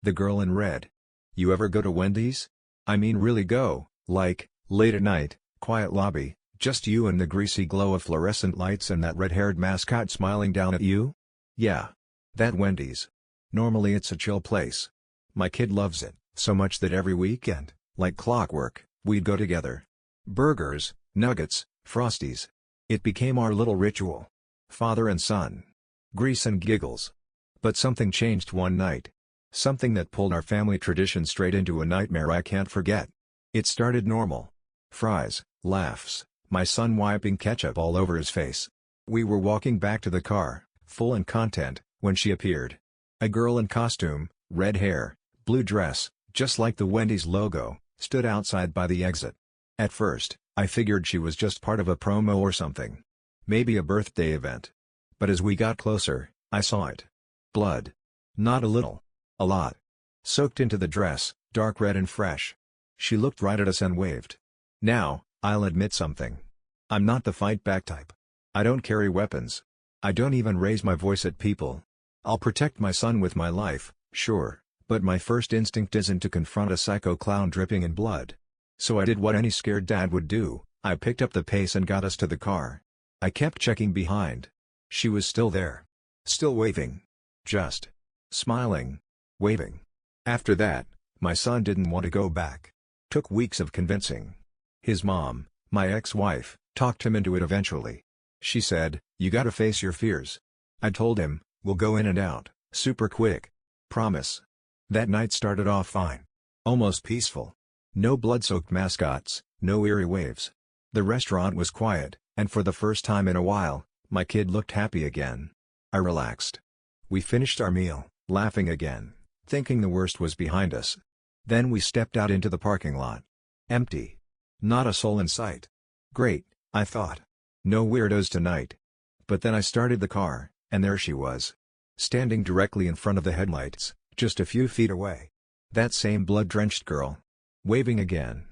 The girl in red. You ever go to Wendy's? I mean really go, like, late at night, quiet lobby, just you and the greasy glow of fluorescent lights and that red-haired mascot smiling down at you? Yeah. That Wendy's. Normally it's a chill place. My kid loves it, so much that every weekend, like clockwork, we'd go together. Burgers, nuggets, Frosties. It became our little ritual. Father and son. Grease and giggles. But something changed one night. Something that pulled our family tradition straight into a nightmare I can't forget. It started normal. Fries, laughs, my son wiping ketchup all over his face. We were walking back to the car, full in content, when she appeared. A girl in costume, red hair, blue dress, just like the Wendy's logo, stood outside by the exit. At first, I figured she was just part of a promo or something. Maybe a birthday event. But as we got closer, I saw it. Blood. Not a little. A lot. Soaked into the dress, dark red and fresh. She looked right at us and waved. Now, I'll admit something. I'm not the fight-back type. I don't carry weapons. I don't even raise my voice at people. I'll protect my son with my life, sure, but my first instinct isn't to confront a psycho clown dripping in blood. So I did what any scared dad would do, I picked up the pace and got us to the car. I kept checking behind. She was still there. Still waving. Just smiling. Waving. After that, my son didn't want to go back. Took weeks of convincing. His mom, my ex-wife, talked him into it eventually. She said, "You gotta face your fears." I told him, "We'll go in and out, super quick. Promise." That night started off fine. Almost peaceful. No blood-soaked mascots, no eerie waves. The restaurant was quiet, and for the first time in a while, my kid looked happy again. I relaxed. We finished our meal, laughing again, thinking the worst was behind us. Then we stepped out into the parking lot. Empty. Not a soul in sight. Great, I thought. No weirdos tonight. But then I started the car, and there she was. Standing directly in front of the headlights, just a few feet away. That same blood-drenched girl. Waving again.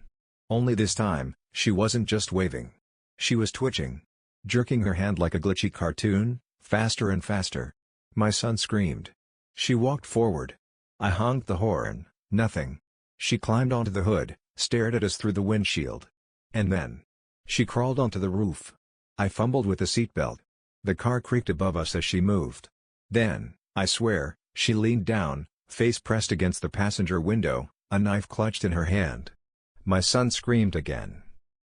Only this time, she wasn't just waving. She was twitching. Jerking her hand like a glitchy cartoon, faster and faster. My son screamed. She walked forward. I honked the horn, nothing. She climbed onto the hood, stared at us through the windshield. And then she crawled onto the roof. I fumbled with the seatbelt. The car creaked above us as she moved. Then, I swear, she leaned down, face pressed against the passenger window, a knife clutched in her hand. My son screamed again.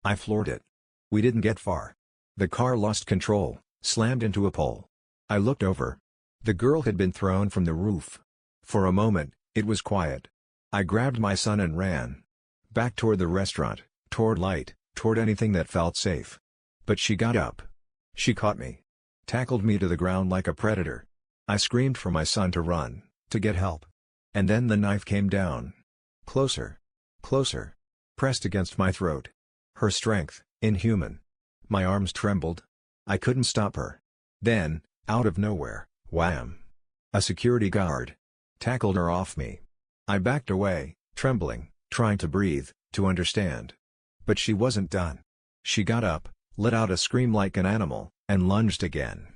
I floored it. We didn't get far. The car lost control, slammed into a pole. I looked over. The girl had been thrown from the roof. For a moment, it was quiet. I grabbed my son and ran. Back toward the restaurant, toward light, toward anything that felt safe. But she got up. She caught me. Tackled me to the ground like a predator. I screamed for my son to run, to get help. And then the knife came down. Closer. Closer. Pressed against my throat. Her strength, inhuman. My arms trembled. I couldn't stop her. Then, out of nowhere, wham! A security guard. Tackled her off me. I backed away, trembling, trying to breathe, to understand. But she wasn't done. She got up, let out a scream like an animal, and lunged again.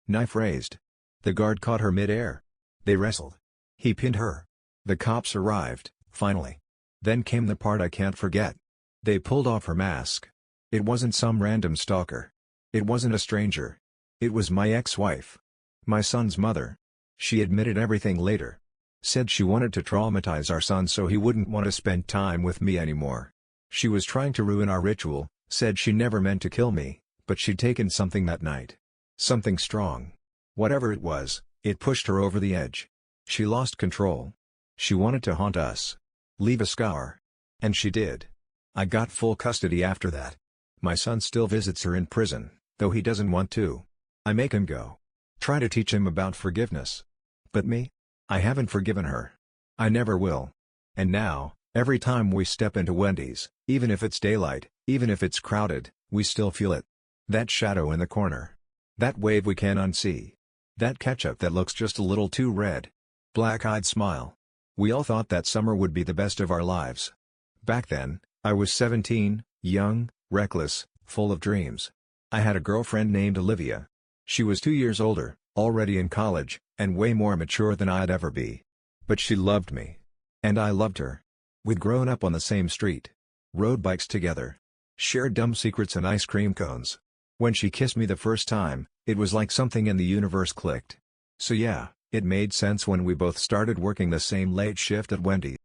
Knife raised. The guard caught her mid-air. They wrestled. He pinned her. The cops arrived, finally. Then came the part I can't forget. They pulled off her mask. It wasn't some random stalker. It wasn't a stranger. It was my ex-wife. My son's mother. She admitted everything later. Said she wanted to traumatize our son so he wouldn't want to spend time with me anymore. She was trying to ruin our ritual, said she never meant to kill me, but she'd taken something that night. Something strong. Whatever it was, it pushed her over the edge. She lost control. She wanted to haunt us. Leave a scar. And she did. I got full custody after that. My son still visits her in prison, though he doesn't want to. I make him go. Try to teach him about forgiveness. But me? I haven't forgiven her. I never will. And now, every time we step into Wendy's, even if it's daylight, even if it's crowded, we still feel it. That shadow in the corner. That wave we can't unsee. That ketchup that looks just a little too red. Black-eyed smile. We all thought that summer would be the best of our lives. Back then, I was 17, young, reckless, full of dreams. I had a girlfriend named Olivia. She was 2 years older, already in college, and way more mature than I'd ever be. But she loved me. And I loved her. We'd grown up on the same street. Rode bikes together. Shared dumb secrets and ice cream cones. When she kissed me the first time, it was like something in the universe clicked. So yeah, it made sense when we both started working the same late shift at Wendy.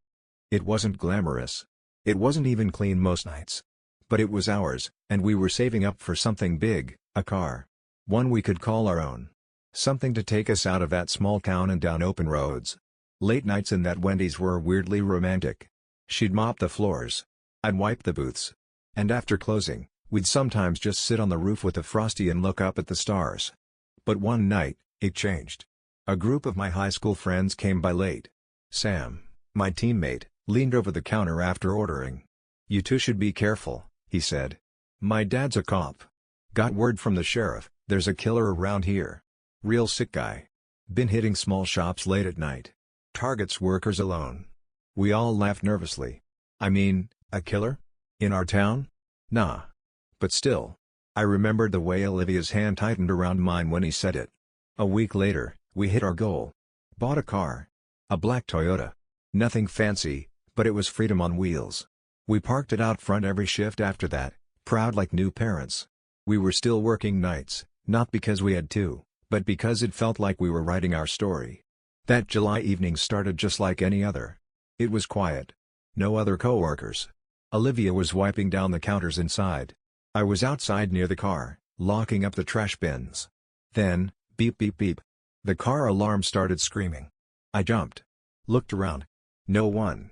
It wasn't glamorous. It wasn't even clean most nights. But it was ours, and we were saving up for something big, a car. One we could call our own. Something to take us out of that small town and down open roads. Late nights in that Wendy's were weirdly romantic. She'd mop the floors. I'd wipe the booths. And after closing, we'd sometimes just sit on the roof with a Frosty and look up at the stars. But one night, it changed. A group of my high school friends came by late. Sam, my teammate, leaned over the counter after ordering. "You two should be careful," he said. "My dad's a cop. Got word from the sheriff, there's a killer around here. Real sick guy. Been hitting small shops late at night. Targets workers alone." We all laughed nervously. "I mean, a killer? In our town? Nah." But still. I remembered the way Olivia's hand tightened around mine when he said it. A week later, we hit our goal. Bought a car. A black Toyota. Nothing fancy, but it was freedom on wheels. We parked it out front every shift after that, proud like new parents. We were still working nights, not because we had to, but because it felt like we were writing our story. That July evening started just like any other. It was quiet. No other coworkers. Olivia was wiping down the counters inside. I was outside near the car, locking up the trash bins. Then, beep beep beep. The car alarm started screaming. I jumped. Looked around. No one.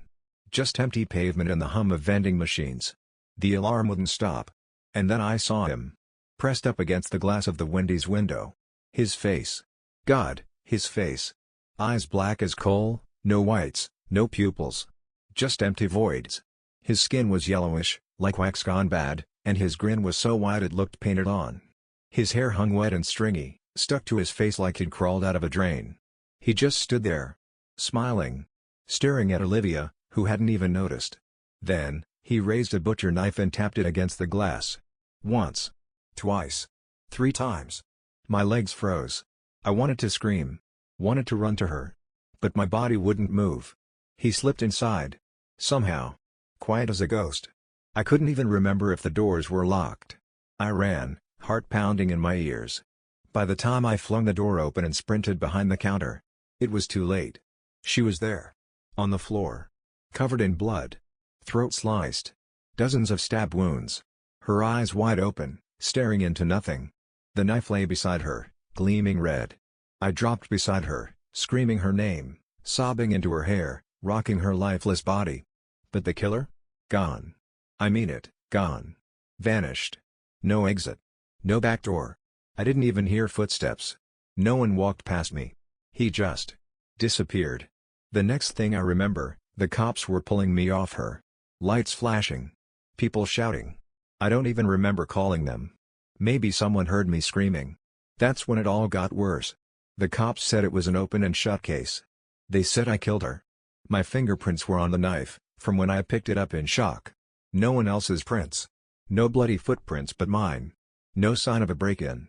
Just empty pavement and the hum of vending machines. The alarm wouldn't stop. And then I saw him. Pressed up against the glass of the Wendy's window. His face. God, his face. Eyes black as coal, no whites, no pupils. Just empty voids. His skin was yellowish, like wax gone bad, and his grin was so wide it looked painted on. His hair hung wet and stringy, stuck to his face like he'd crawled out of a drain. He just stood there. Smiling. Staring at Olivia, who hadn't even noticed. Then, he raised a butcher knife and tapped it against the glass. Once. Twice. 3 times. My legs froze. I wanted to scream. Wanted to run to her. But my body wouldn't move. He slipped inside. Somehow. Quiet as a ghost. I couldn't even remember if the doors were locked. I ran, heart pounding in my ears. By the time I flung the door open and sprinted behind the counter, it was too late. She was there. On the floor. Covered in blood. Throat sliced. Dozens of stab wounds. Her eyes wide open, staring into nothing. The knife lay beside her, gleaming red. I dropped beside her, screaming her name, sobbing into her hair, rocking her lifeless body. But the killer? Gone. I mean it, gone. Vanished. No exit. No back door. I didn't even hear footsteps. No one walked past me. He just disappeared. The next thing I remember, the cops were pulling me off her. Lights flashing. People shouting. I don't even remember calling them. Maybe someone heard me screaming. That's when it all got worse. The cops said it was an open and shut case. They said I killed her. My fingerprints were on the knife, from when I picked it up in shock. No one else's prints. No bloody footprints but mine. No sign of a break-in.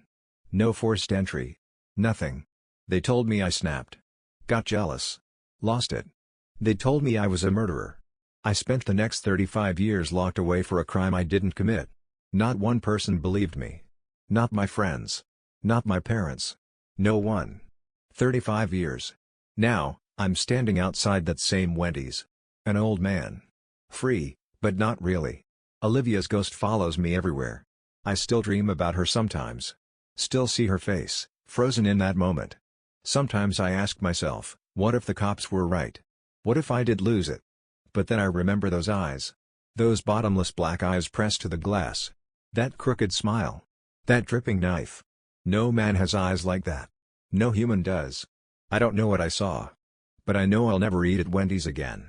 No forced entry. Nothing. They told me I snapped. Got jealous. Lost it. They told me I was a murderer. I spent the next 35 years locked away for a crime I didn't commit. Not one person believed me. Not my friends. Not my parents. No one. 35 years. Now, I'm standing outside that same Wendy's. An old man. Free, but not really. Olivia's ghost follows me everywhere. I still dream about her sometimes. Still see her face, frozen in that moment. Sometimes I ask myself, what if the cops were right? What if I did lose it? But then I remember those eyes. Those bottomless black eyes pressed to the glass. That crooked smile. That dripping knife. No man has eyes like that. No human does. I don't know what I saw. But I know I'll never eat at Wendy's again.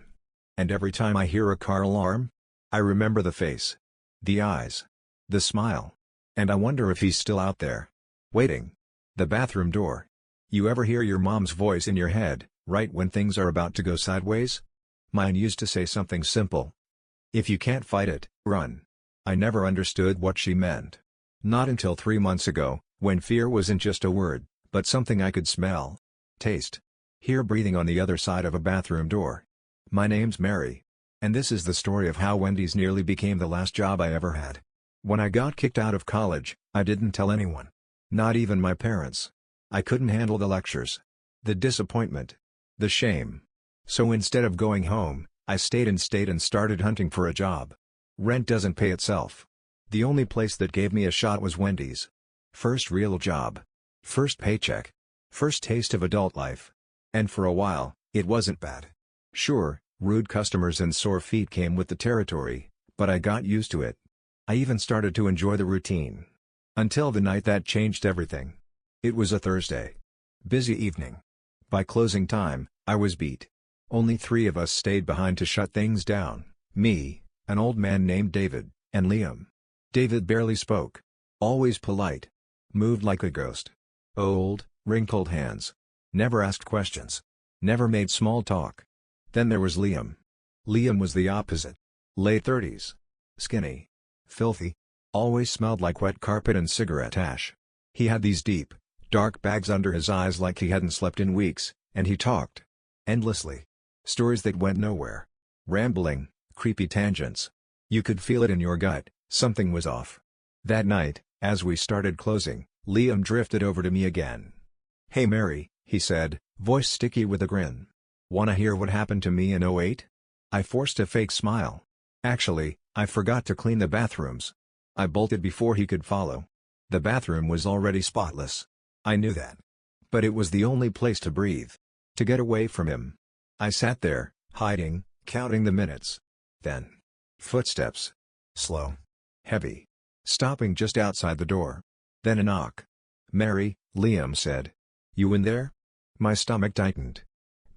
And every time I hear a car alarm, I remember the face. The eyes. The smile. And I wonder if he's still out there. Waiting. The bathroom door. You ever hear your mom's voice in your head, right when things are about to go sideways? Mine used to say something simple. If you can't fight it, run. I never understood what she meant. Not until 3 months ago, when fear wasn't just a word, but something I could smell. Taste. Hear breathing on the other side of a bathroom door. My name's Mary. And this is the story of how Wendy's nearly became the last job I ever had. When I got kicked out of college, I didn't tell anyone. Not even my parents. I couldn't handle the lectures. The disappointment. The shame. So instead of going home, I stayed and started hunting for a job. Rent doesn't pay itself. The only place that gave me a shot was Wendy's. First real job. First paycheck. First taste of adult life. And for a while, it wasn't bad. Sure, rude customers and sore feet came with the territory, but I got used to it. I even started to enjoy the routine. Until the night that changed everything. It was a Thursday. Busy evening. By closing time, I was beat. Only 3 of us stayed behind to shut things down, me, an old man named David, and Liam. David barely spoke. Always polite. Moved like a ghost. Old, wrinkled hands. Never asked questions. Never made small talk. Then there was Liam. Liam was the opposite. Late 30s. Skinny. Filthy. Always smelled like wet carpet and cigarette ash. He had these deep, dark bags under his eyes like he hadn't slept in weeks, and he talked. Endlessly. Stories that went nowhere. Rambling, creepy tangents. You could feel it in your gut, something was off. That night, as we started closing, Liam drifted over to me again. "Hey Mary," he said, voice sticky with a grin. "Wanna hear what happened to me in '08? I forced a fake smile. Actually, I forgot to clean the bathrooms. I bolted before he could follow. The bathroom was already spotless. I knew that. But it was the only place to breathe. To get away from him. I sat there, hiding, counting the minutes. Then. Footsteps. Slow. Heavy. Stopping just outside the door. Then a knock. "Mary," Liam said. "You in there?" My stomach tightened.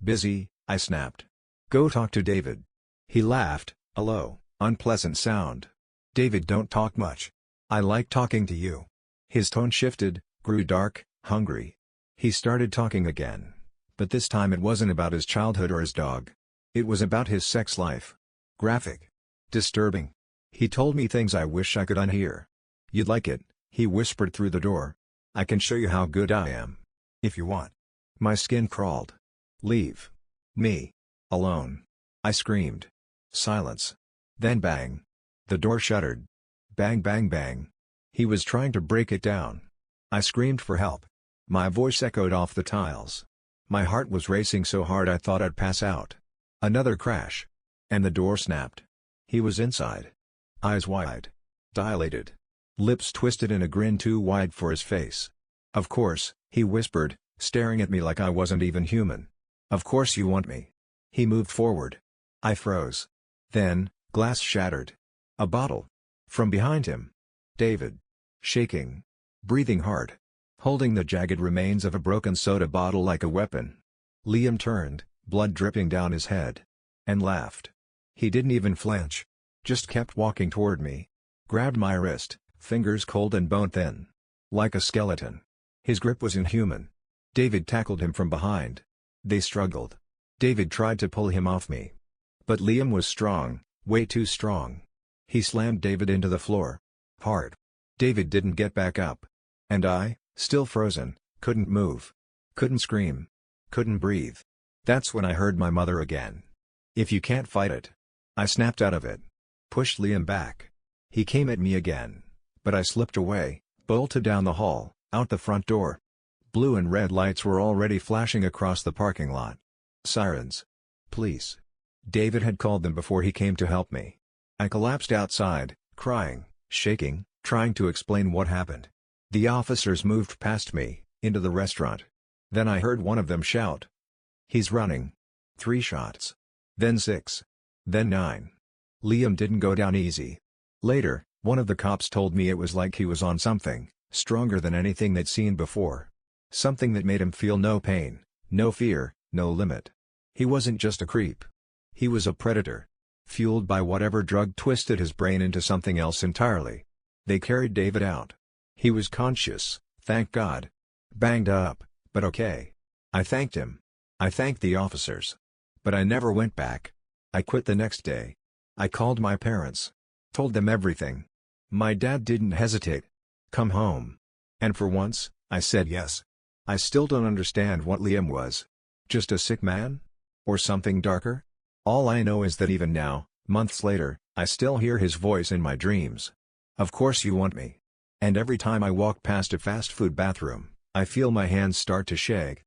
"Busy," I snapped. "Go talk to David." He laughed, a low, unpleasant sound. "David don't talk much. I like talking to you." His tone shifted, grew dark, hungry. He started talking again. But this time it wasn't about his childhood or his dog. It was about his sex life. Graphic. Disturbing. He told me things I wish I could unhear. "You'd like it," he whispered through the door. "I can show you how good I am. If you want." My skin crawled. "Leave me alone," I screamed. Silence. Then bang. The door shuttered. Bang bang bang. He was trying to break it down. I screamed for help. My voice echoed off the tiles. My heart was racing so hard I thought I'd pass out. Another crash. And the door snapped. He was inside. Eyes wide. Dilated. Lips twisted in a grin too wide for his face. "Of course," he whispered, staring at me like I wasn't even human. "Of course you want me." He moved forward. I froze. Then, glass shattered. A bottle. From behind him. David. Shaking. Breathing hard. Holding the jagged remains of a broken soda bottle like a weapon. Liam turned, blood dripping down his head. And laughed. He didn't even flinch. Just kept walking toward me. Grabbed my wrist, fingers cold and bone-thin. Like a skeleton. His grip was inhuman. David tackled him from behind. They struggled. David tried to pull him off me. But Liam was strong, way too strong. He slammed David into the floor. Hard. David didn't get back up. And I, still frozen, couldn't move. Couldn't scream. Couldn't breathe. That's when I heard my mother again. "If you can't fight it." I snapped out of it. Pushed Liam back. He came at me again. But I slipped away, bolted down the hall, out the front door. Blue and red lights were already flashing across the parking lot. Sirens. Police. David had called them before he came to help me. I collapsed outside, crying, shaking, trying to explain what happened. The officers moved past me, into the restaurant. Then I heard one of them shout. "He's running." 3 shots. Then 6. Then 9. Liam didn't go down easy. Later, one of the cops told me it was like he was on something, stronger than anything they'd seen before. Something that made him feel no pain, no fear, no limit. He wasn't just a creep. He was a predator. Fueled by whatever drug twisted his brain into something else entirely. They carried David out. He was conscious, thank God. Banged up, but okay. I thanked him. I thanked the officers. But I never went back. I quit the next day. I called my parents. Told them everything. My dad didn't hesitate. "Come home." And for once, I said yes. I still don't understand what Liam was. Just a sick man? Or something darker? All I know is that even now, months later, I still hear his voice in my dreams. Of course you want me. And every time I walk past a fast food bathroom, I feel my hands start to shake,